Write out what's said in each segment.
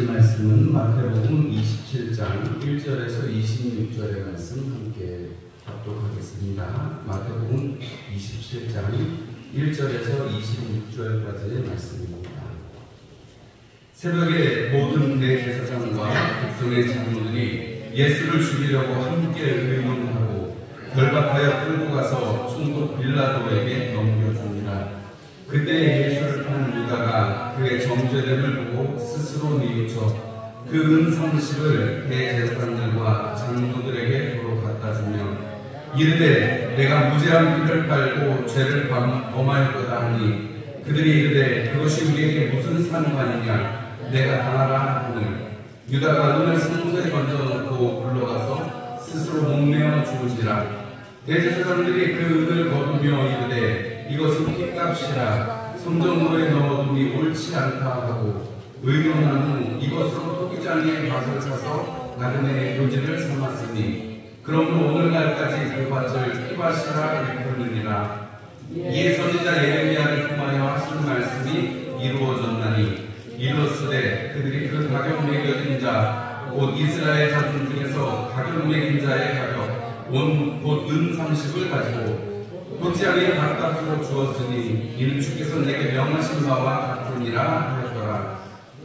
주신 말씀은 마태복음 27장 1절에서 26절의 말씀 함께 합독하겠습니다. 마태복음 27장 1절에서 26절까지의 말씀입니다. 새벽에 모든 대제사장과 백성의 장로들이 예수를 죽이려고 함께 의논하고 결박하여 끌고 가서 총독 빌라도에게 넘겨주니라. 그때 예수를 파는 유다가 그의 정죄됨을 보고 스스로 뉘우쳐 그 은 30을 대제사장들과 장로들에게 도로 갖다 주며 이르되 내가 무죄한 피를 빨고 죄를 범하였도다 하니 그들이 이르되 그것이 우리에게 무슨 상관이냐 내가 당하라 하거늘 유다가 은을 성소에 던져놓고 물러가서 스스로 목매어 죽은지라. 대제사장들이 그 은을 거두며 이르되 이것은 핏값이라 성전으로에 넣어둠이 옳지 않다 하고 의논한 후 이것으로 토기장의 밭을 사서 나그네의 교지를 삼았으니 그러므로 오늘날까지 그 밭을 피밭이라 일컫느니라. 이에 선지자 예레미야를 통하여 하신 말씀이 이루어졌나니 이로쓰되 그들이 그 가격 매겨진 자 곧 이스라엘 자손 중에서 가격 매긴 자의 가격 곧 은 30을 가지고 토지장의 밭값으로 주었으니 이는 주께서 내게 명하신 바와 같으니라 하였더라.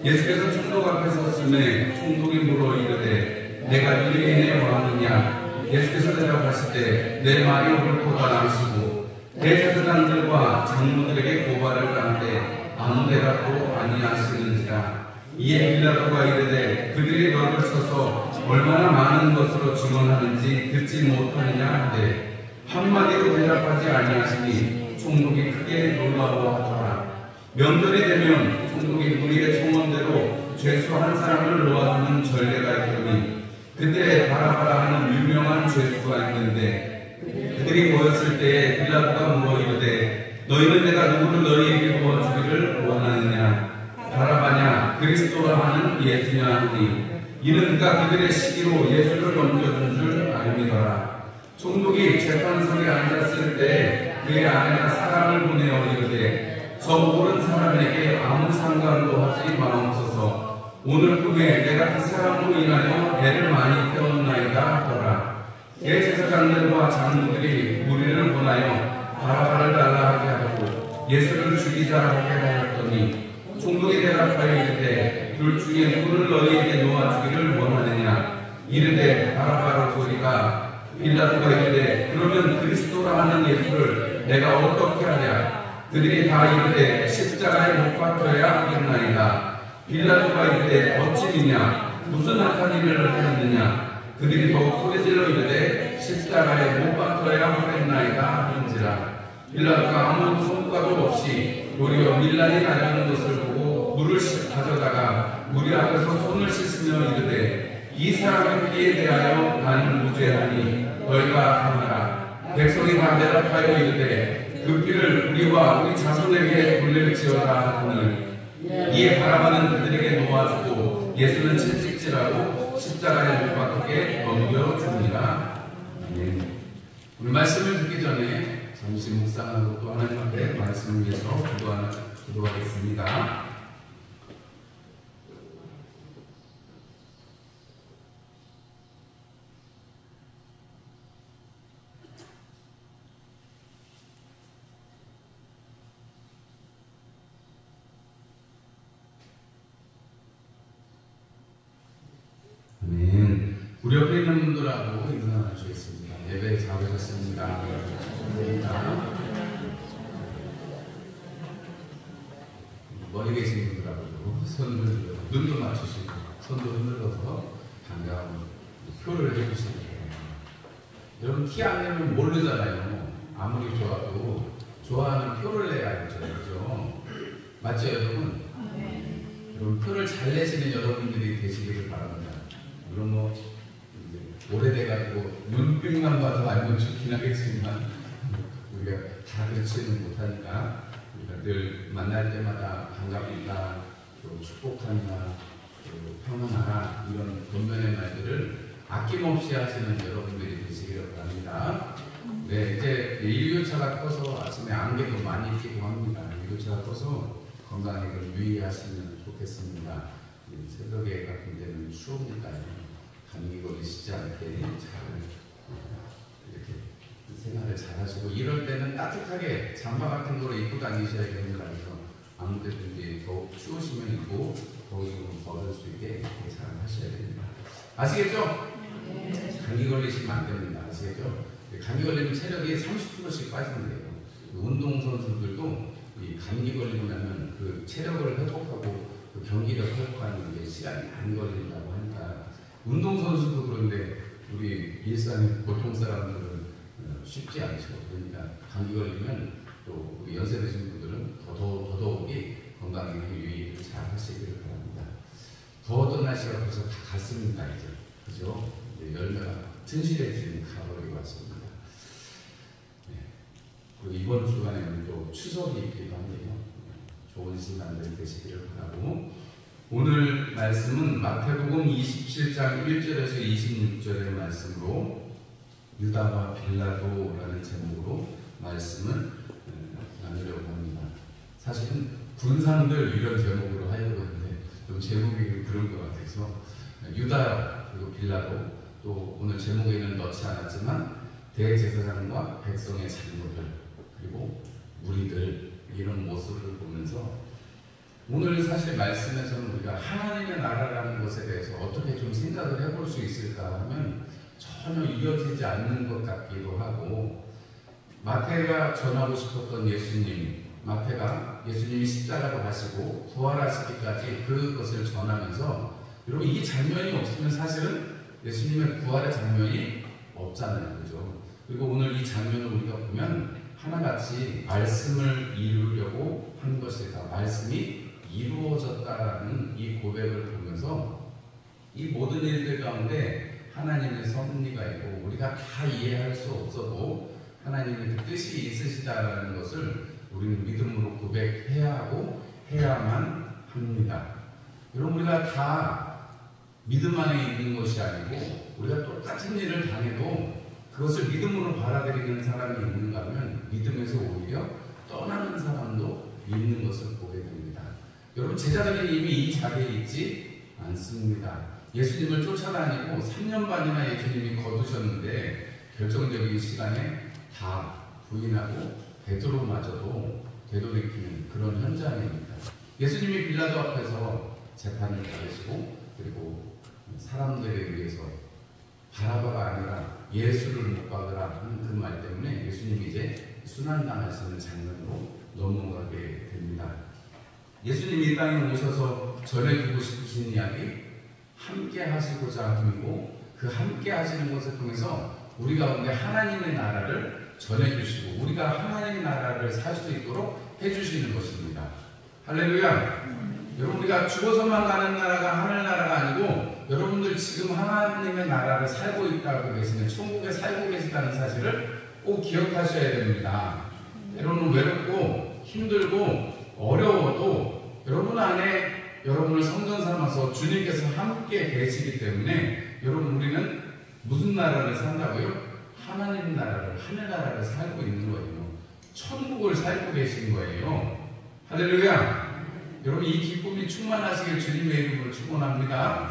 예수께서 총독 앞에 섰음에 총독이 물어 이르되 내가 유대인의 왕이냐. 예수께서 대답하시되 내 말이 옳도다 하시고 대제사장들과 장로들에게 고발을 하는데 아무 대답도 아니하시는지라. 이에 빌라도가 이르되 그들이 너를 쳐서 얼마나 많은 것으로 증언하는지 듣지 못하느냐 하되 한마디로 대답하지 아니하시니 총독이 크게 놀라워하더라. 명절이 되면 총독이 무리의 청원대로 죄수 한 사람을 놓아주는 전례가 있더니 그때 바라바라 하는 유명한 죄수가 있는데 그들이 모였을 때에 빌라도가 물어 이르되 너희는 내가 누구를 너희에게 도와주기를 원하느냐 바라바냐 그리스도라 하는 예수냐 하니 이는 그가 그들의 시기로 예수를 넘겨준 줄 알미더라. 총독이 재판석에 앉았을 때 그의 아내가 사람을 보내어 이르되 저 모른 사람에게 아무 상관도 하지 마옵소서. 오늘 꿈에 내가 그 사람으로 인하여 배를 많이 태웠나이다 하더라. 대제사장들과 장로들이 무리를 보내어 바라바를 달라 하게 하고 예수를 죽이자 하게 하였더니 총독이 대답하여 이르되 둘 중에 누구를 너희에게 놓아주기를 원하느냐. 이르되 바라바로 소리가 빌라도가 이르되 그러면 그리스도라 하는 예수를 내가 어떻게 하랴. 그들이 다 이르되 십자가에 못 박혀야 하겠나이다. 빌라도가 이르되 어찌미냐 무슨 악한 일을 하였느냐. 그들이 더욱 소리질러 이르되 십자가에 못 박혀야 하겠나이다 하는지라. 빌라도가 아무 성과도 없이 도리어 밀란이 나가는 것을 보고 물을 가져다가 무리 앞에서 손을 씻으며 이르되 이 사람의 피에 대하여 나는 무죄하니 너희가 하라. 백성이 다 대답하여 이르되 그 피를 우리와 우리 자손에게 돌릴지어다 하거늘 이에 바라바는 그들에게 놓아주고 예수는 채찍질하고 십자가에 못 박히게 넘겨줍니다. 오늘 말씀을 듣기 전에 잠시 묵상하고 또 하나님 앞에 말씀을 위해서 기도하겠습니다. 아멘. 우리 옆에 있는 분들하고 인사 나누시겠습니다. 예배에 잘 오셨습니다. 머리 계신 분들하고도 손을 눈도 맞추시고 손도 흔들어서 반가운 표를 해주시는 거예요. 여러분 티 안 내면 모르잖아요. 아무리 좋아도 좋아하는 표를 내야 알죠. 그죠? 맞죠 여러분? 여러분 표를 잘 내시는 여러분들이 되시기를 바랍니다. 물론 뭐 오래돼가지고 눈빛만 봐도 알면 좋긴 하겠지만 우리가 다 그렇지는 못하니까 우리가 늘 만날 때마다 반갑다, 또 축복한다, 또 평안하라 이런 본면의 말들을 아낌없이 하시는 여러분들이 되시기를 바랍니다. 네, 이제 일교차가 커서 아침에 안개도 많이 끼고 합니다. 일교차가 커서 건강에 좀 유의하시면 좋겠습니다. 새벽에 추우니까요. 감기 걸리시지 않게 잘 이렇게 생활을 잘 하시고, 이럴 때는 따뜻하게 잠바 같은 거로 입고 다니셔야 됩니다. 그래서 아무 때든지 더욱 추우시면 입고 더우시면 벗을 수 있게 이렇게 잘 하셔야 됩니다. 아시겠죠? 감기 걸리시면 안 됩니다. 아시겠죠? 감기 걸리면 체력이 30%씩 빠진대요. 운동선수들도 이 감기 걸리고 나면 그 체력을 회복하고 그 경기력 회복하는 게 시간이 많이 걸린다고 하니까, 운동선수도 그런데 우리 일상의 보통 사람들은 쉽지 않죠. 그러니까 감기 걸리면 또 우리 연세 드신 분들은 더더욱이 건강에 유의를 잘 하시기를 바랍니다. 더웠던 날씨가 벌써 다 갔습니다. 이제 그죠? 이제 열매가 튼실해지는 가을이 왔습니다. 네. 그리고 이번 주간에는 또 추석이 있기도 한데요. 좋은 시간들 되시기를 바라고, 오늘 말씀은 마태복음 27장 1절에서 26절의 말씀으로 유다와 빌라도라는 제목으로 말씀을 나누려고 합니다. 사실은 군상들 이런 제목으로 하려고 했는데 좀 제목이 그런 것 같아서 유다 그리고 빌라도, 또 오늘 제목에는 넣지 않았지만 대제사장과 백성의 장로들 그리고 무리들, 이런 모습을 보면서 오늘 사실 말씀에서는 우리가 하나님의 나라라는 것에 대해서 어떻게 좀 생각을 해볼 수 있을까 하면 전혀 이어지지 않는 것 같기도 하고, 마태가 전하고 싶었던 예수님, 마태가 예수님이 십자가로 가시고 부활하시기까지 그것을 전하면서, 여러분 이 장면이 없으면 사실은 예수님의 부활의 장면이 없잖아요. 그죠? 그리고 오늘 이 장면을 우리가 보면 하나같이 말씀을 이루려고 한 것이다, 말씀이 이루어졌다라는 이 고백을 보면서 이 모든 일들 가운데 하나님의 섭리가 있고 우리가 다 이해할 수 없어도 하나님의 그 뜻이 있으시다라는 것을 우리는 믿음으로 고백해야 하고 해야만 합니다. 여러분 우리가 다 믿음 안에 있는 것이 아니고 우리가 똑같은 일을 당해도 그것을 믿음으로 받아들이는 사람이 있는가 하면 믿음에서 오히려 떠나는 사람도 있는 것을 보게 됩니다. 여러분 제자들이 이미 이 자리에 있지 않습니다. 예수님을 쫓아다니고 3년 반이나 예수님이 거두셨는데 결정적인 시간에 다 부인하고 베드로마저도 되돌이키는 그런 현장입니다. 예수님이 빌라도 앞에서 재판을 받으시고 그리고 사람들에 의해서 바라바가 아니라 예수를 못 박으라 하는 그 말 때문에 예수님이 이제 순환당하시는 장면으로 넘어가게 됩니다. 예수님이 이 땅에 오셔서 전해주고 싶으신 이야기, 함께 하시고자 함이고 그 함께 하시는 것을 통해서 우리 가운데 하나님의 나라를 전해주시고 우리가 하나님의 나라를 살 수 있도록 해주시는 것입니다. 할렐루야! 여러분 우리가 죽어서만 가는 나라가 하늘나라가 아니고 여러분들 지금 하나님의 나라를 살고 있다고 계시는, 천국에 살고 계시다는 사실을 꼭 기억하셔야 됩니다. 여러분 외롭고 힘들고 어려워도 여러분 안에 여러분을 성전 삼아서 주님께서 함께 계시기 때문에 여러분 우리는 무슨 나라를 산다고요? 하나님 나라를, 하늘나라를 살고 있는 거예요. 천국을 살고 계신 거예요. 할렐루야! 여러분 이 기쁨이 충만하시길 주님의 이름으로 축원합니다.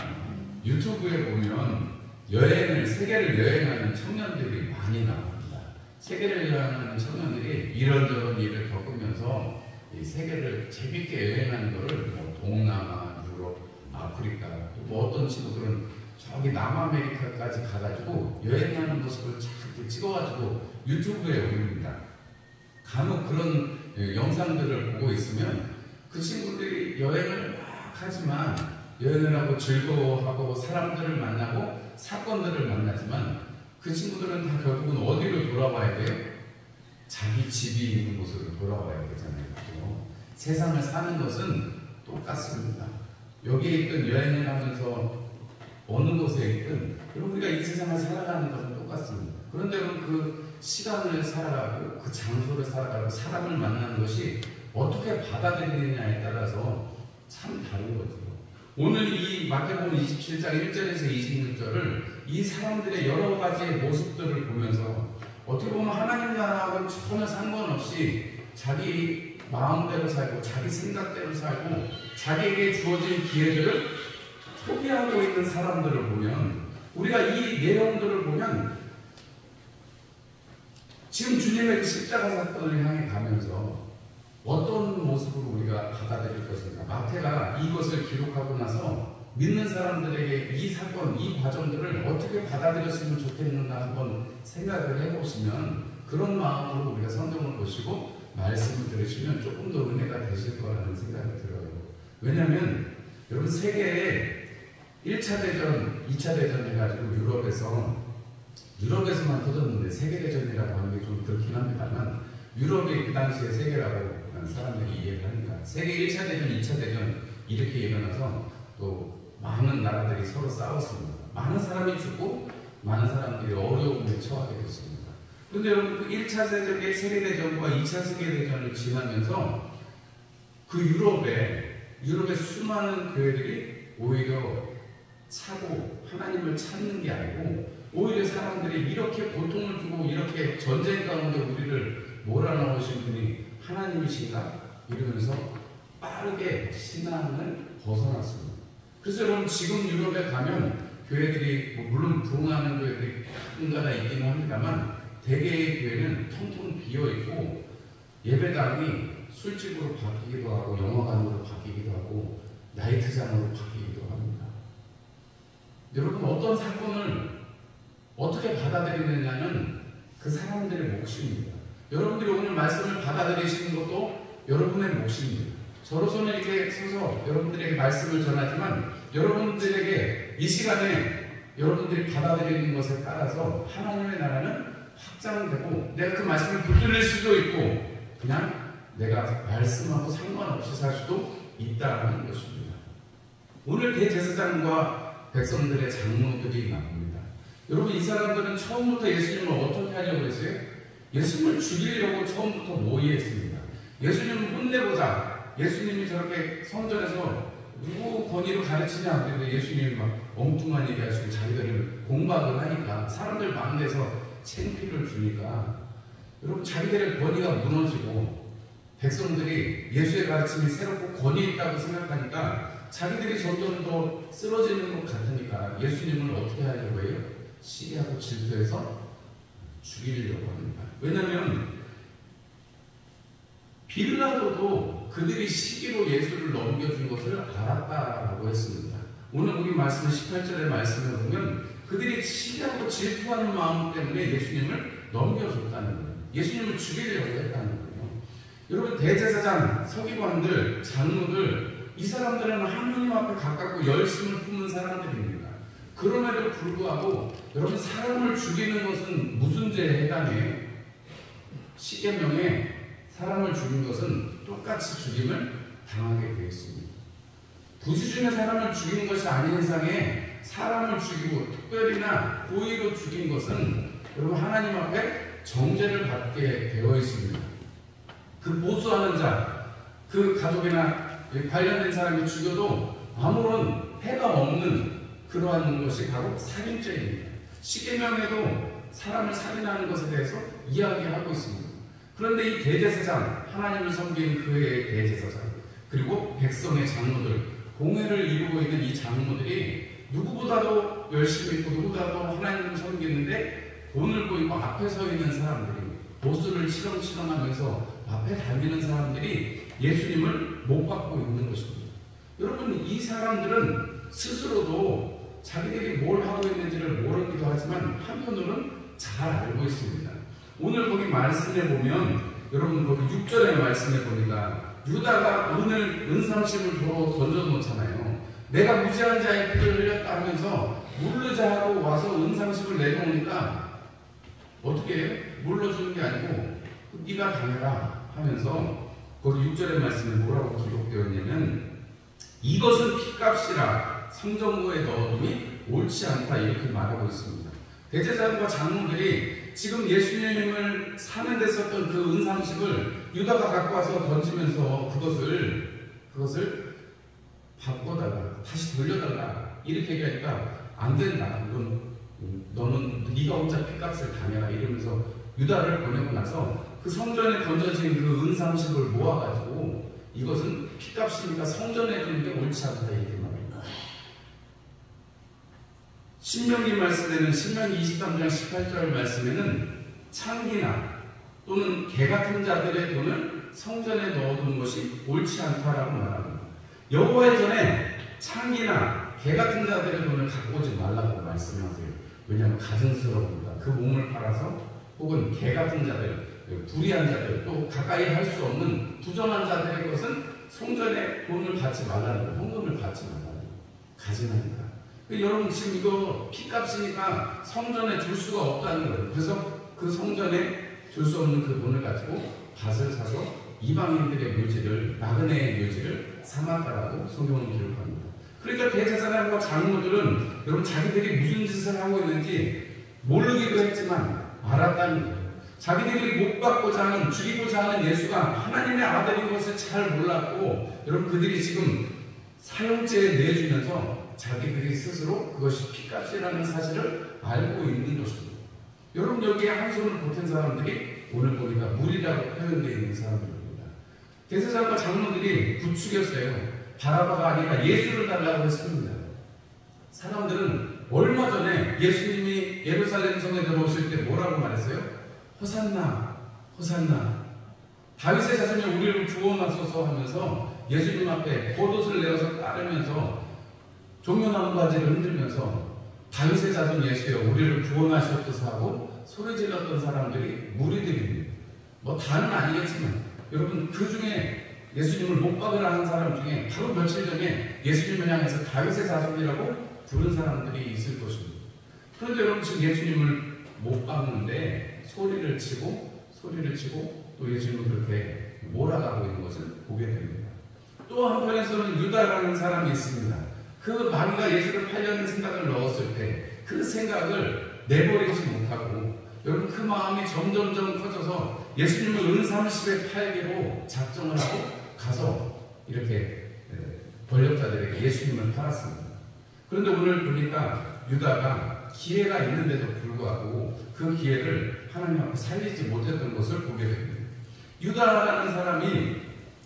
유튜브에 보면 여행을, 세계를 여행하는 청년들이 많이 나옵니다. 세계를 여행하는 청년들이 이런저런 일을 겪으면서 이 세계를 재밌게 여행하는 것을 뭐 동남아, 유럽, 아프리카, 또 뭐 어떤 친구들은 저기 남아메리카까지 가가지고 여행하는 모습을 쫙 찍어가지고 유튜브에 올립니다. 간혹 그런 영상들을 보고 있으면 그 친구들이 여행을 막 하지만 여행을 하고 즐거워하고 사람들을 만나고 사건들을 만나지만 그 친구들은 다 결국은 어디로 돌아와야 돼요? 자기 집이 있는 곳으로 돌아와야 되잖아요. 그렇죠? 세상을 사는 것은 똑같습니다. 여기에 있든 여행을 하면서 어느 곳에 있든 여러분 우리가 이 세상을 살아가는 것은 똑같습니다. 그런데 여러분 그 시간을 살아가고 그 장소를 살아가고 사람을 만나는 것이 어떻게 받아들이느냐에 따라서 참 다른 거죠. 오늘 이 마태복음 27장 1절에서 26절을 이 사람들의 여러 가지의 모습들을 보면서 어떻게 보면 하나님 나라하고는 전혀 상관없이 자기 마음대로 살고 자기 생각대로 살고 자기에게 주어진 기회들을 포기하고 있는 사람들을 보면, 우리가 이 내용들을 보면 지금 주님의 십자가 사건을 향해 가면서 어떤 모습으로 우리가 받아들일 것인가. 마태가 이것을 기록하고 나서 믿는 사람들에게 이 사건, 이 과정들을 어떻게 받아들였으면 좋겠는가 한번 생각을 해보시면, 그런 마음으로 우리가 성경을 보시고 말씀을 들으시면 조금 더 은혜가 되실 거라는 생각이 들어요. 왜냐하면 여러분, 세계에 1차 대전, 2차 대전 해가지고 유럽에서만 터졌는데 세계대전이라고 하는 게 좀 그렇긴 합니다만, 유럽이 그 당시에 세계라고 사람들이 이해를 하니까 세계 1차 대전, 2차 대전 이렇게 일어나서 또 많은 나라들이 서로 싸웠습니다. 많은 사람이 죽고 많은 사람들이 어려움에 처하게 됐습니다. 그런데 여러분, 그 1차 세계대전과 2차 세계대전을 지나면서 그 유럽의 수많은 교회들이 오히려 차고 하나님을 찾는 게 아니고, 오히려 사람들이 이렇게 고통을 주고 이렇게 전쟁 가운데 우리를 몰아넣으신 분이 하나님이신가? 이러면서 빠르게 신앙을 벗어났습니다. 그래서 여러분, 지금 유럽에 가면 교회들이 물론 부흥하는 교회들이 한가다 있기는 합니다만, 대개의 교회는 텅텅 비어있고 예배당이 술집으로 바뀌기도 하고 영화관으로 바뀌기도 하고 나이트장으로 바뀌기도 합니다. 여러분, 어떤 사건을 어떻게 받아들이느냐는 그 사람들의 몫입니다. 여러분들이 오늘 말씀을 받아들이시는 것도 여러분의 몫입니다. 저로서는 이렇게 서서 여러분들에게 말씀을 전하지만, 여러분들에게 이 시간에 여러분들이 받아들이는 것에 따라서 하나님의 나라는 확장되고, 내가 그 말씀을 붙들릴 수도 있고 그냥 내가 말씀하고 상관없이 살 수도 있다는 것입니다. 오늘 대제사장과 백성들의 장로들이 나옵니다. 여러분, 이 사람들은 처음부터 예수님을 어떻게 하려고 했어요? 예수님을 죽이려고 처음부터 모의했습니다. 예수님을 혼내보자. 예수님이 저렇게 성전에서 누구 권위로 가르치냐 그랬는데 예수님이 막 엉뚱한 얘기하시고 자기들을 공박을 하니까, 사람들 많은 데서 창피를 주니까 여러분, 자기들의 권위가 무너지고 백성들이 예수의 가르침이 새롭고 권위 있다고 생각하니까 자기들이 점점 더 쓰러지는 것 같으니까 예수님을 어떻게 하려고 해요? 시기하고 질투해서 죽이려고 합니다. 왜냐하면 빌라도도 그들이 시기로 예수를 넘겨준 것을 알았다라고 했습니다. 오늘 우리 말씀 18절의 말씀을 보면 그들이 시기하고 질투하는 마음 때문에 예수님을 넘겨줬다는 거예요. 예수님을 죽이려고 했다는 거예요. 여러분, 대제사장, 서기관들, 장로들, 이 사람들은 하나님 앞에 가깝고 열심을 품는 사람들입니다. 그럼에도 불구하고 여러분, 사람을 죽이는 것은 무슨 죄에 해당해요? 십계명에 사람을 죽인 것은 똑같이 죽임을 당하게 되어 있습니다. 부수 중에 사람을 죽이는 것이 아닌 이상에 사람을 죽이고 특별히나 고의로 죽인 것은 여러분, 하나님 앞에 정죄를 받게 되어 있습니다. 그 보수하는 자, 그 가족이나 관련된 사람이 죽여도 아무런 해가 없는 그러한 것이 바로 살인죄입니다. 십계명에도 사람을 살인하는 것에 대해서 이야기하고 있습니다. 그런데 이 대제사장, 하나님을 섬기는 그의 대제사장, 그리고 백성의 장로들, 공회를 이루고 있는 이 장로들이 누구보다도 열심히 있고 누구보다도 하나님을 섬기는데 돈을 보이고 앞에 서 있는 사람들이, 보수를 치렁치렁하면서 앞에 달리는 사람들이 예수님을 못 받고 있는 것입니다. 여러분, 이 사람들은 스스로도 자기들이 뭘 하고 있는지를 모르기도 하지만 한편으로는 잘 알고 있습니다. 오늘 거기 말씀에 보면, 여러분 거기 6절의 말씀에 보니까 유다가 은삼십을 도로 던져놓잖아요. 내가 무지한 자의 피를 흘렸다 하면서 물르자 하고 와서 은삼십을 내려오니까 어떻게 해요? 물러주는 게 아니고 네가 당해라 하면서 거기 6절의 말씀에 뭐라고 기록되어 있냐면, 이것은 핏값이라 성전구에 넣어둠이 옳지 않다, 이렇게 말하고 있습니다. 대제사장과 장로들이 지금 예수님을 사는 데 썼던 그 은삼십을 유다가 갖고 와서 던지면서 그것을 바꿔달라, 다시 돌려달라, 이렇게 얘기하니까 안 된다, 너는 네가 혼자 핏값을 당해라 이러면서 유다를 보내고 나서 그 성전에 던져진 그 은삼십을 모아가지고 이것은 핏값이니까 성전에 두는 게 옳지 않다, 이렇게 말합니다. 신명기 말씀에는 신명기 23장 18절 말씀에는 창기나 또는 개 같은 자들의 돈을 성전에 넣어두는 것이 옳지 않다라고 말합니다. 여호와의 전에 창기나 개 같은 자들의 돈을 갖고 오지 말라고 말씀하세요. 왜냐하면 가증스러우니까. 그 몸을 팔아서 혹은 개 같은 자들, 불의한 자들, 또 가까이 할 수 없는 부정한 자들의 것은 성전에 돈을 받지 말라는 거예요. 헌금을 받지 말라는 거예요. 가증하니까. 여러분 지금 이거 피값이니까 성전에 줄 수가 없다는 거예요. 그래서 그 성전에 줄 수 없는 그 돈을 가지고 밭을 사서 이방인들의 묘지를, 나그네의 묘지를 삼았다라고 성경은 기록합니다. 그러니까 대제사장과 장로들은 여러분 자기들이 무슨 짓을 하고 있는지 모르기도 했지만 알았다는 거예요. 자기들이 못 받고자 하는, 죽이고자 하는 예수가 하나님의 아들인 것을 잘 몰랐고, 여러분 그들이 지금 사형죄에 내주면서 자기들이 스스로 그것이 피값이라는 사실을 알고 있는 것입니다. 여러분 여기에 한 손을 보탠 사람들이 오늘 보니까 무리라고 표현되어 있는 사람들입니다. 대제사장과 장로들이 부추겼어요. 바라바가 아니라 예수를 달라고 했습니다. 사람들은 얼마 전에 예수님이 예루살렘 성에 들어오실 때 뭐라고 말했어요? 호산나, 호산나. 다윗의 자손이 우리를 구원하소서 하면서 예수님 앞에 겉옷을 내어서 따르면서 종려나무 가지를 흔들면서 다윗의 자손 예수여 우리를 구원하시옵소서 하고 소리 질렀던 사람들이 무리들입니다. 뭐 다는 아니겠지만 여러분 그 중에 예수님을 못 박으라 한 사람 중에 바로 며칠 전에 예수님을 향해서 다윗의 자손이라고 부른 사람들이 있을 것입니다. 그런데 여러분 지금 예수님을 못 박는데 소리를 치고 또 예수님을 그렇게 몰아가고 있는 것을 보게 됩니다. 또 한편에서는 유다라는 사람이 있습니다. 그 마귀가 예수를 팔려는 생각을 넣었을 때 그 생각을 내버리지 못하고 여러분 그 마음이 점점점 커져서 예수님을 은 30에 팔기로 작정을 하고 가서 이렇게 권력자들에게 예수님을 팔았습니다. 그런데 오늘 보니까 유다가 기회가 있는데도 불구하고 그 기회를 하나님 앞에 살리지 못했던 것을 보게 됩니다. 유다라는 사람이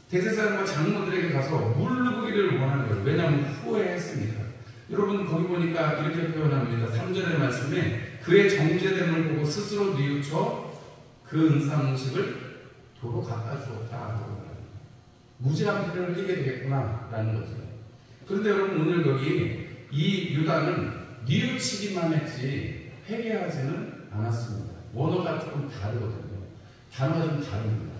대제사장과 장로들에게 가서 물르기를 원하는 거예요. 왜냐하면 후회했으니까. 여러분 거기 보니까 이렇게 표현합니다. 3절의 말씀에 그의 정죄됨을 보고 스스로 뉘우쳐 그 은상식을 도로 갖다 주었다. 무지한 피를 흘리게 되겠구나 라는 거죠. 그런데 여러분 오늘 여기 이 유다는 뉘우치기만 했지 회개하지는 않았습니다. 원어가 조금 다르거든요. 단어가 좀 다릅니다.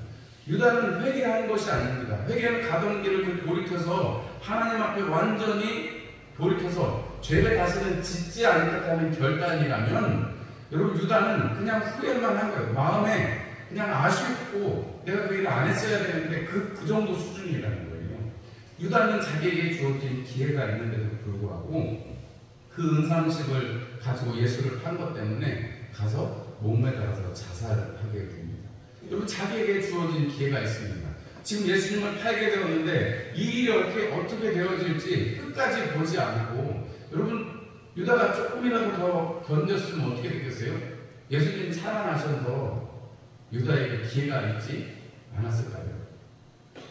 유다는 회개하는 것이 아닙니다. 회개는 가던 길을 돌이켜서 하나님 앞에 완전히 돌이켜서 죄를 다시는 짓지 않겠다는 결단이라면 여러분 유다는 그냥 후회만 한 거예요. 마음에 그냥 아쉽고 내가 그 일을 안 했어야 되는데 그 정도 수준이라는 거예요. 유다는 자기에게 주어진 기회가 있는데도 불구하고 그 은상식을 가지고 예수를 판 것 때문에 가서 목매달아서 자살을 하게 됩니다. 여러분 자기에게 주어진 기회가 있습니다. 지금 예수님을 팔게 되었는데 이 일이 어떻게 되어질지 끝까지 보지 않고 여러분 유다가 조금이라도 더 견뎠으면 어떻게 되겠어요? 예수님이 살아나셔서 유다에게 기회가 있지 않았을까요?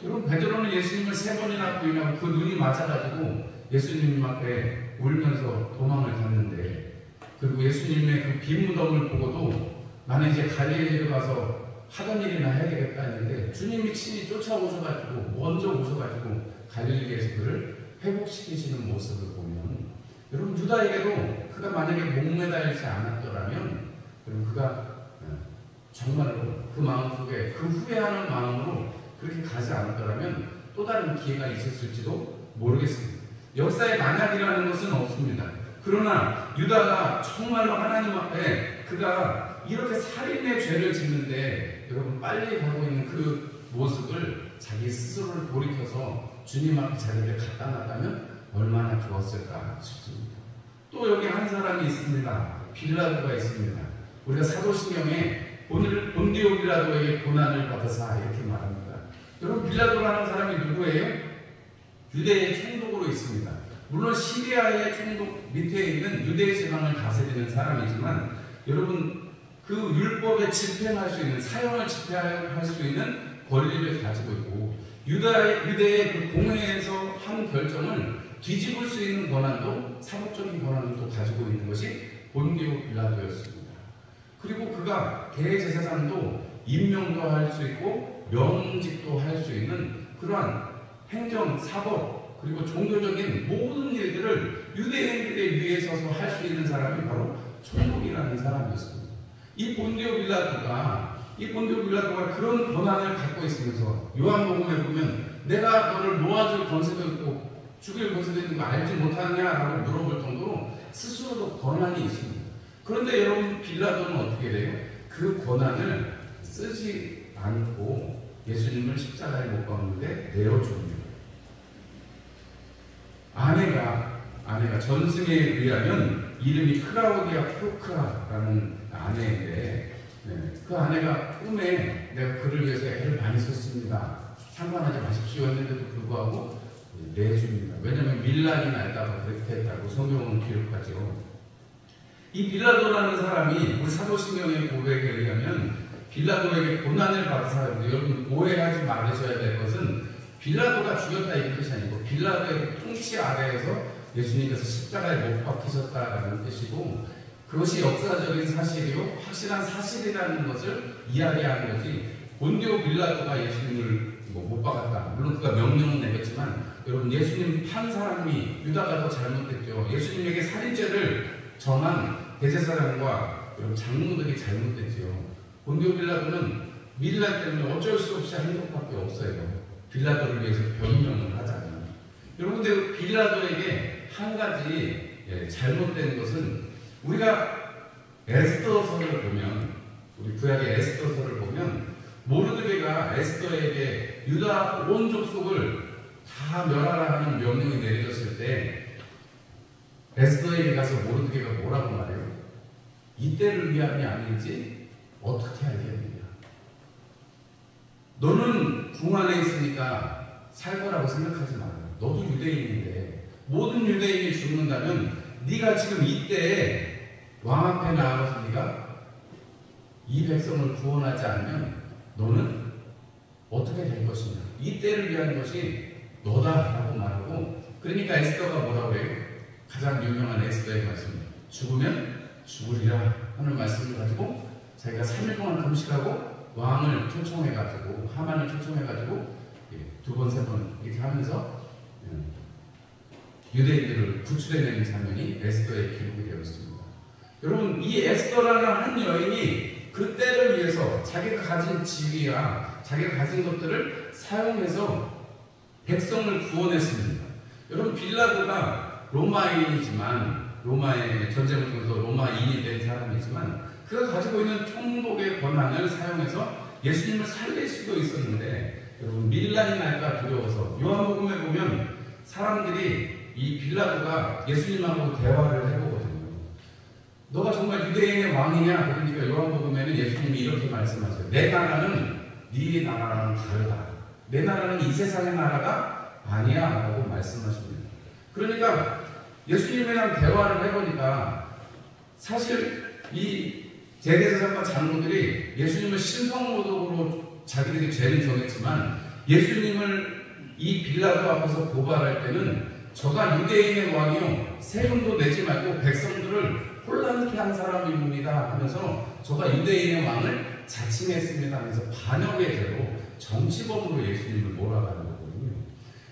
여러분 베드로는 예수님을 3번이나 부인하고 그 눈이 맞아가지고 예수님 앞에 울면서 도망을 갔는데 그리고 예수님의 그 빈 무덤을 보고도 나는 이제 갈릴리로 가서 하던 일이나 해야 되겠다 했는데 주님이 친히 쫓아오셔가지고 먼저 오셔가지고 갈릴리에서 그를 회복시키시는 모습을 보면 여러분 유다에게도 그가 만약에 목매달지 않았더라면 여러분 그가 정말로 그 마음속에 그 후회하는 마음으로 그렇게 가지 않았더라면 또 다른 기회가 있었을지도 모르겠습니다. 역사에 만약이라는 것은 없습니다. 그러나 유다가 정말로 하나님 앞에 그가 이렇게 살인의 죄를 짓는데 여러분 빨리 가고 있는 그 모습을 자기 스스로를 돌이켜서 주님 앞에 자기를 갖다 놨다면 얼마나 좋았을까 싶습니다. 또 여기 한 사람이 있습니다. 빌라도가 있습니다. 우리가 사도신경에 본디오 빌라도에게 고난을 받아서 이렇게 말합니다. 여러분 빌라도라는 사람이 누구예요? 유대의 총독으로 있습니다. 물론 시리아의 총독 밑에 있는 유대 지방을 다스리는 사람이지만 여러분 그 율법에 집행할 수 있는 사형을 집행할 수 있는 권리를 가지고 있고 유대의 그 공회에서 한 결정을 뒤집을 수 있는 권한도, 사법적인 권한도 가지고 있는 것이 본디오 빌라도였습니다. 그리고 그가 대제사장도 임명도 할 수 있고 명직도 할 수 있는 그러한 행정, 사법, 그리고 종교적인 모든 일들을 유대인들의 위에 서서 할 수 있는 사람이 바로 총독이라는 사람이었습니다. 이 본디오 빌라도가 그런 권한을 갖고 있으면서 요한복음에 보면 내가 너를 놓아줄 권세도 있고 죽일 권세도 있는 거 알지 못하느냐라고 물어볼 정도로 스스로도 권한이 있습니다. 그런데 여러분, 빌라도는 어떻게 돼요? 그 권한을 쓰지 않고 예수님을 십자가에 못 박는데 내어줍니다. 아내가 전승에 의하면 이름이 클라우디아 프로크라라는 아내인데, 그 아내가 꿈에 내가 그를 위해서 애를 많이 썼습니다, 상관하지 마십시오 했는데도 불구하고 내줍니다. 왜냐하면 밀란이 날까봐 그렇게 했다고 성경은 기록하죠. 이 빌라도라는 사람이 우리 사도신경의 고백에 의하면 빌라도에게 고난을 받은 사람인데, 여러분 오해하지 말으셔야 될 것은 빌라도가 죽였다 이 뜻이 아니고 빌라도의 통치 아래에서 예수님께서 십자가에 못 박히셨다라는 뜻이고, 그것이 역사적인 사실이요 확실한 사실이라는 것을 이야기하는 거지, 본디오 빌라도가 예수님을 못 박았다, 물론 그가 명령은 내렸지만 여러분, 예수님 판 사람이 유다가 더 잘못됐죠. 예수님에게 살인죄를 정한 대제사장과 여러분 장로들이 잘못됐지요. 본디오 빌라도는 밀란 때문에 어쩔 수 없이 한 것밖에 없어요. 빌라도를 위해서 변명을 하자면. 여러분들, 빌라도에게 한 가지 잘못된 것은, 우리가 에스더서를 보면, 우리 구약의 에스더서를 보면 모르드게가 에스더에게 유다 온 족속을 다 멸하라 하는 명령이 내려졌을 때 에스더에게 가서 모르드게가 뭐라고 말해요? 이때를 위함이 아닐지 어떻게 알겠느냐. 너는 궁 안에 있으니까 살 거라고 생각하지 말아요. 너도 유대인인데 모든 유대인이 죽는다면 네가 지금 이때에 왕 앞에 나가서 네가 이 백성을 구원하지 않으면 너는 어떻게 될 것이냐. 이때를 위한 것이 너다라고 말하고, 그러니까 에스더가 뭐라고 해요? 가장 유명한 에스더의 말씀, 죽으면 죽으리라 하는 말씀을 가지고 자기가 3일 동안 금식하고 왕을 초청해가지고, 하만을 초청해가지고 두 번, 세 번 이렇게 하면서 유대인들을 구출해내는 장면이 에스더의 기록이 되어 있습니다. 여러분, 이 에스더라는 한 여인이 그 때를 위해서 자기가 가진 지위와 자기가 가진 것들을 사용해서 백성을 구원했습니다. 여러분, 빌라도가 로마인이지만, 로마의 전쟁을 통해서 로마인이 된 사람이지만, 그가 가지고 있는 총독의 권한을 사용해서 예수님을 살릴 수도 있었는데, 여러분, 밀란이 날까 두려워서, 요한복음에 보면 사람들이 이 빌라도가 예수님하고 대화를 해보거든요. 너가 정말 유대인의 왕이냐? 그러니까 요한복음에는 예수님이 이렇게 말씀하세요. 내 나라는 네 나라랑 다르다. 내 나라는 이 세상의 나라가 아니야 라고 말씀하십니다. 그러니까 예수님이랑 대화를 해보니까 사실 이 대제사장과 장로들이 예수님을 신성모독으로 자기들이 죄를 정했지만, 예수님을 이 빌라도 앞에서 고발할 때는 저가 유대인의 왕이요 세금도 내지 말고 백성들을 혼란케 한 사람입니다 하면서 저가 유대인의 왕을 자칭했습니다 하면서 반역의 죄로 정치범으로 예수님을 몰아가는 거거든요.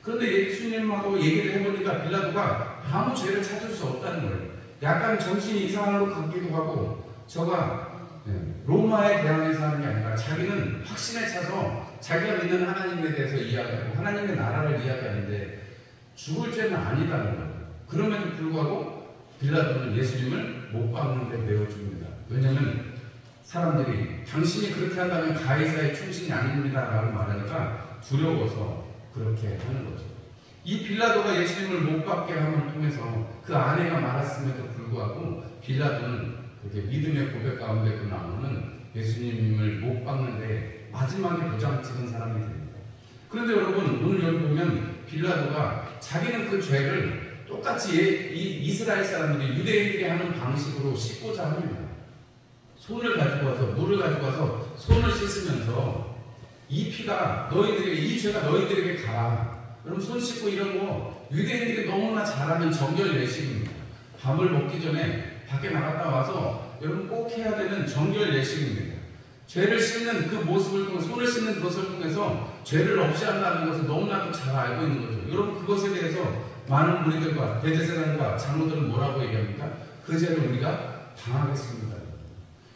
그런데 예수님하고 얘기를 해보니까 빌라도가 아무 죄를 찾을 수 없다는 거예요. 약간 정신이 이상한 것 같기도 하고, 저가 로마에 대항해서 하는 게 아니라 자기는 확신에 차서 자기가 믿는 하나님에 대해서 이야기하고 하나님의 나라를 이야기하는데 죽을 죄는 아니다는 거예요. 그럼에도 불구하고 빌라도는 예수님을 못 박는데 내어줍니다. 왜냐하면 사람들이 당신이 그렇게 한다면 가이사의 충신이 아닙니다 라고 말하니까 두려워서 그렇게 하는 거죠. 이 빌라도가 예수님을 못 박게 함을 통해서 그 아내가 말았음에도 불구하고 빌라도는 그렇게 믿음의 고백 가운데도 나오는 예수님을 못 박는데 마지막에 도장 찍은 사람이 됩니다. 그런데 여러분, 오늘 여기 보면 빌라도가 자기는 그 죄를 똑같이 이 이스라엘 사람들이 유대인들이 하는 방식으로 씻고자 합니다. 손을 가지고 와서, 물을 가지고 와서 손을 씻으면서 이 피가 너희들에게, 이 죄가 너희들에게 가라. 여러분, 손 씻고 이런 거 유대인들이 너무나 잘하는 정결 예식입니다. 밥을 먹기 전에 밖에 나갔다 와서 여러분 꼭 해야 되는 정결 예식입니다. 죄를 씻는 그 모습을 통해, 손을 씻는 것을 통해서 죄를 없이 한다는 것을 너무나도 잘 알고 있는 거죠. 여러분 그것에 대해서 많은 무리들과 대제사장과 장로들은 뭐라고 얘기합니까? 그 죄를 우리가 당하겠습니다.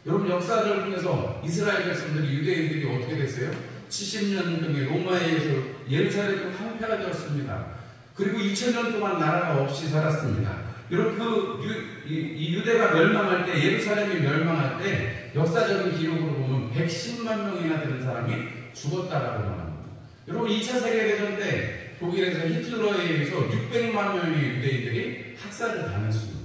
여러분 역사를 통해서 이스라엘 백성들이, 유대인들이 어떻게 됐어요? 70년 동안 로마에 의해서 예루살렘이 황폐가 되었습니다. 그리고 2000년 동안 나라가 없이 살았습니다. 여러분 이 유대가 멸망할 때, 예루살렘이 멸망할 때 역사적인 기록으로 보면 110만 명이나 되는 사람이 죽었다라고 말합니다. 여러분 2차 세계대전 때 독일에서 히틀러에 의해서 600만 명의 유대인들이 학살을 당했습니다.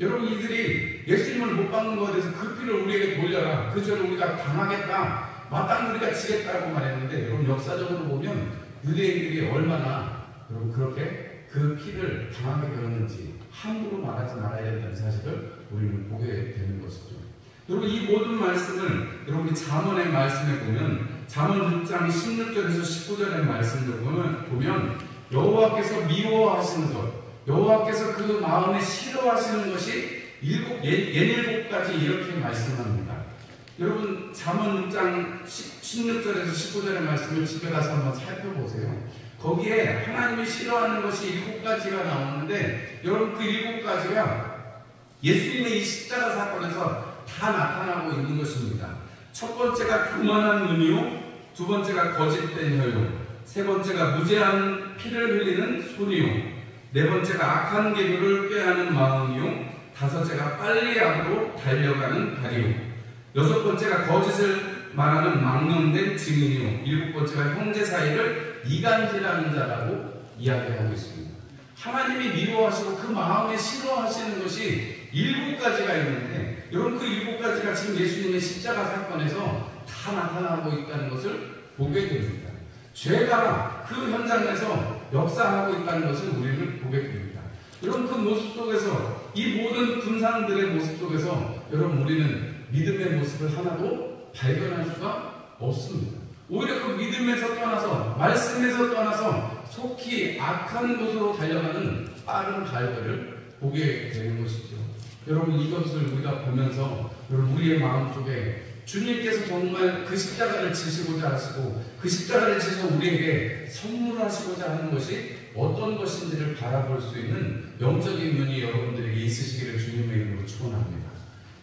여러분 이들이 예수님을 못 받는 것에 대해서 그 피를 우리에게 돌려라, 그 죄를 우리가 당하겠다, 마땅히 우리가 지겠다고 말했는데, 여러분 역사적으로 보면 유대인들이 얼마나 여러분 그렇게 그 피를 당하게 되었는지 함부로 말하지 말아야 된다는 사실을 우리는 보게 되는 것이죠. 여러분 이 모든 말씀을 여러분이 잠언의 말씀에 보면, 잠언 6장 16절에서 19절의 말씀을 보면 여호와께서 미워하시는 것, 여호와께서 그 마음에 싫어하시는 것이 일곱 가지 이렇게 말씀합니다. 여러분 잠언 6장 16절에서 19절의 말씀을 집에 가서 한번 살펴보세요. 거기에 하나님이 싫어하는 것이 7가지가 나오는데, 여러분 그 7가지가 예수님의 이 십자가 사건에서 다 나타나고 있는 것입니다. 첫 번째가 교만한 눈이요, 두 번째가 거짓된 혀요, 세 번째가 무죄한 피를 흘리는 손이요, 네 번째가 악한 계교를 꾀하는 마음이요, 다섯째가 빨리 악으로 달려가는 발이요, 여섯 번째가 거짓을 말하는 망령된 증인이요, 일곱 번째가 형제 사이를 이간질하는 자라고 이야기하고 있습니다. 하나님이 미워하시고 그 마음에 싫어하시는 것이 7가지가 있는데, 여러분 그 7가지가 지금 예수님의 십자가 사건에서 다 나타나고 있다는 것을 보게 됩니다. 죄가 그 현장에서 역사하고 있다는 것을 우리는 보게 됩니다. 여러분 그 모습 속에서, 이 모든 군상들의 모습 속에서 여러분 우리는 믿음의 모습을 하나도 발견할 수가 없습니다. 오히려 그 믿음에서 떠나서, 말씀에서 떠나서 속히 악한 곳으로 달려가는 빠른 발걸음을 보게 되는 것이죠. 여러분 이것을 우리가 보면서 여러분 우리의 마음속에 주님께서 정말 그 십자가를 지시고자 하시고, 그 십자가를 지셔서 우리에게 선물하시고자 하는 것이 어떤 것인지를 바라볼 수 있는 영적인 눈이 여러분들에게 있으시기를 주님의 이름으로 축원합니다.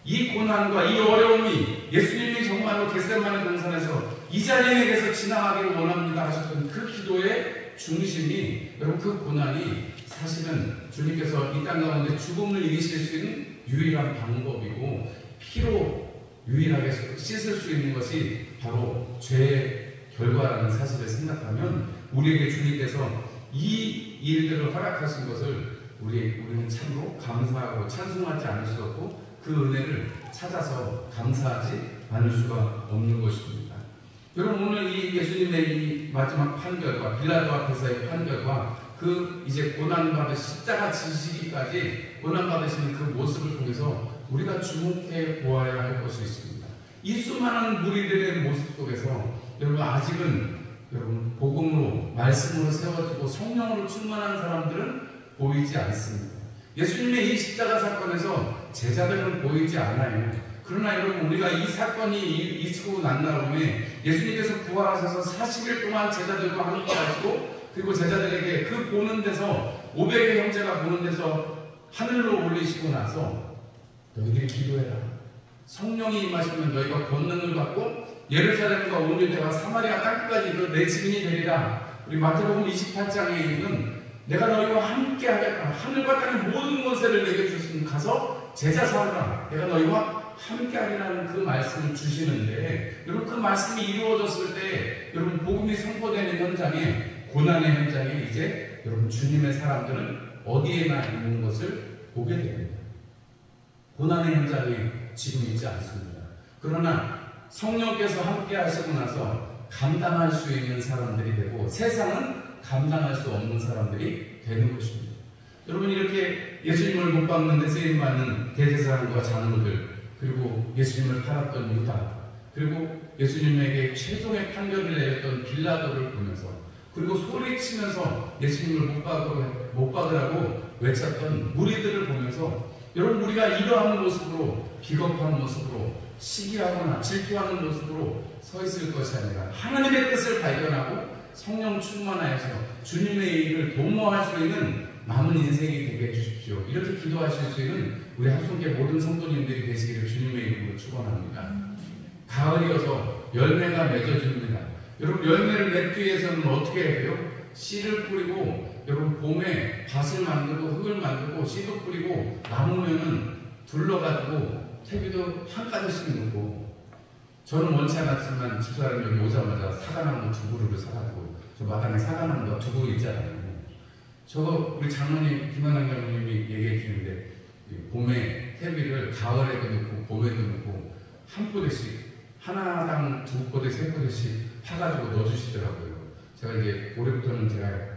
이 고난과 이 어려움이 예수님이 정말로 겟세마네 동산에서 이 자리에게서 지나가기를 원합니다 하셨던 그 기도의 중심이, 여러분 그 고난이 사실은 주님께서 이 땅 가운데 죽음을 이기실 수 있는 유일한 방법이고, 피로 유일하게 씻을 수 있는 것이 바로 죄의 결과라는 사실을 생각하면, 우리에게 주님께서 이 일들을 허락하신 것을 우리는 참으로 감사하고 찬송하지 않을 수 없고, 그 은혜를 찾아서 감사하지 않을 수가 없는 것입니다. 여러분 오늘 이 예수님의 이 마지막 판결과 빌라도 앞에서의 판결과 그 이제 고난받으시, 십자가 지시기까지 고난받으시는 그 모습을 통해서 우리가 주목해 보아야 할 것이 있습니다. 이 수많은 무리들의 모습 속에서 여러분 아직은 여러분 복음으로, 말씀으로 세워지고 성령으로 충만한 사람들은 보이지 않습니다. 예수님의 이 십자가 사건에서 제자들은 보이지 않아요. 그러나 여러분 우리가 이 사건이 있고 난 다음에 예수님께서 부활하셔서 40일 동안 제자들과 함께 하시고, 그리고 제자들에게 그 보는 데서 500의 형제가 보는 데서 하늘로 올리시고 나서 너희들이 기도해라. 성령이 임하시면 너희가 권능을 받고 예루살렘과 온 유대와 사마리아 땅끝까지 내 증인이 되리라. 우리 마태복음 28장에 있는 내가 너희와 함께 하겠다. 하늘과 땅의 모든 권세를 내게 주시면 가서 제자 삼으라. 내가 너희와 함께 하리라는 그 말씀을 주시는데, 여러분 그 말씀이 이루어졌을 때 여러분 복음이 선포되는 현장에, 고난의 현장에 이제 여러분 주님의 사람들은 어디에나 있는 것을 보게 됩니다. 고난의 현장에 지금 있지 않습니다. 그러나 성령께서 함께 하시고 나서 감당할 수 있는 사람들이 되고, 세상은 감당할 수 없는 사람들이 되는 것입니다. 여러분 이렇게 예수님을 못 박는 데 쓰임받는 대제사장과 장로들, 그리고 예수님을 팔았던 유다, 그리고 예수님에게 최종의 판결을 내렸던 빌라도를 보면서 그리고 소리치면서 예수님을 못 박으라고 외쳤던 무리들을 보면서 여러분, 우리가 이러한 모습으로, 비겁한 모습으로, 시기하거나 질투하는 모습으로 서 있을 것이 아니라 하나님의 뜻을 발견하고 성령 충만하여서 주님의 일을 도모할 수 있는 남은 인생이 되게 해주십시오. 이렇게 기도하실 수 있는 우리 합성계 모든 성도님들이 되시기를 주님의 이름으로 축원합니다. 가을이어서 열매가 맺어집니다. 여러분, 열매를 맺기 위해서는 어떻게 해요? 씨를 뿌리고, 여러분, 봄에 밭을 만들고 흙을 만들고 씨도 뿌리고 남으면은 둘러가지고 퇴비도 한 가지씩 넣고. 저는 원치 않았지만 집사람이 여기 오자마자 사과나무 두 그루를 사가지고, 저 마당에 사과나무가 두 그루 있잖아요. 저거 우리 장로님, 김한환 장로님이 얘기해 주는데, 봄에 퇴비를 가을에도 넣고 봄에도 넣고 한 포대씩, 하나당 두 포대, 세 포대씩 파가지고 넣어주시더라고요. 제가 이제 올해부터는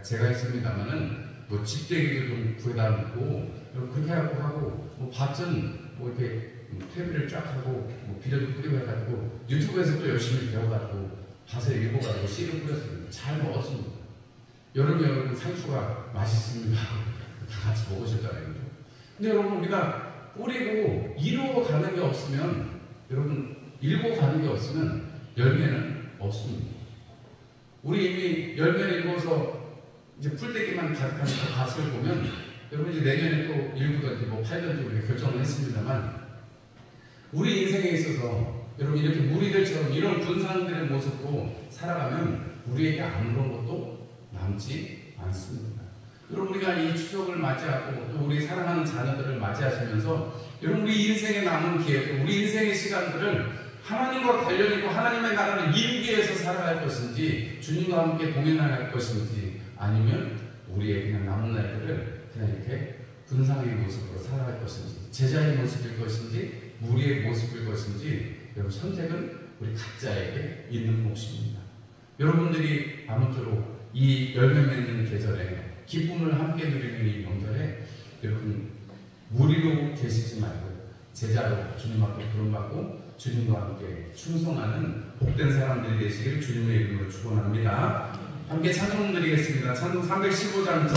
제가 했습니다만은 뭐 집대기도 좀 구해다 놓고 그렇게 하고 뭐 밭은 뭐 이렇게 퇴비를 쫙 하고 뭐 비료도 뿌리고 해가지고 유튜브에서 또 열심히 배워가지고 밭에 읽어가지고 씨를 뿌렸습니다. 잘 먹었습니다. 여름에 여러분 상추가 맛있습니다. 다 같이 먹으셨잖아요. 근데 여러분, 우리가 뿌리고 이루어가는 게 없으면, 여러분, 읽어가는 게 없으면 열매는 없습니다. 우리 이미 열매를 읽어서 이제 풀떼기만 가득한 그 밭을 보면, 여러분, 이제 내년에 또 일구든지 뭐 팔든지 우리가 결정을 했습니다만, 우리 인생에 있어서 여러분, 이렇게 무리들처럼 이런 군사들의 모습으로 살아가면 우리에게 아무런 것도 남지 않습니다. 여러분, 우리가 이 추석을 맞이하고 또 우리 사랑하는 자녀들을 맞이하시면서 여러분, 우리 인생에 남은 기회, 우리 인생의 시간들을 하나님과 관련 있고 하나님의 나라를 이루기 위해서 살아갈 것인지, 주님과 함께 공연할 것인지, 아니면 우리의 그냥 남은 날들을 그냥 이렇게 군상의 모습으로 살아갈 것인지, 제자의 모습일 것인지, 무리의 모습일 것인지, 여러분, 선택은 우리 각자에게 있는 몫입니다. 여러분들이 아무쪼록 이 열매 맺는 계절에, 기쁨을 함께 누리는 이 명절에 여러분, 무리로 계시지 말고 제자로 주님 앞에 부름받고 주님과 함께 충성하는 복된 사람들이 되시길 주님의 이름으로 축원합니다. 함께 찬송 드리겠습니다. 찬송 315장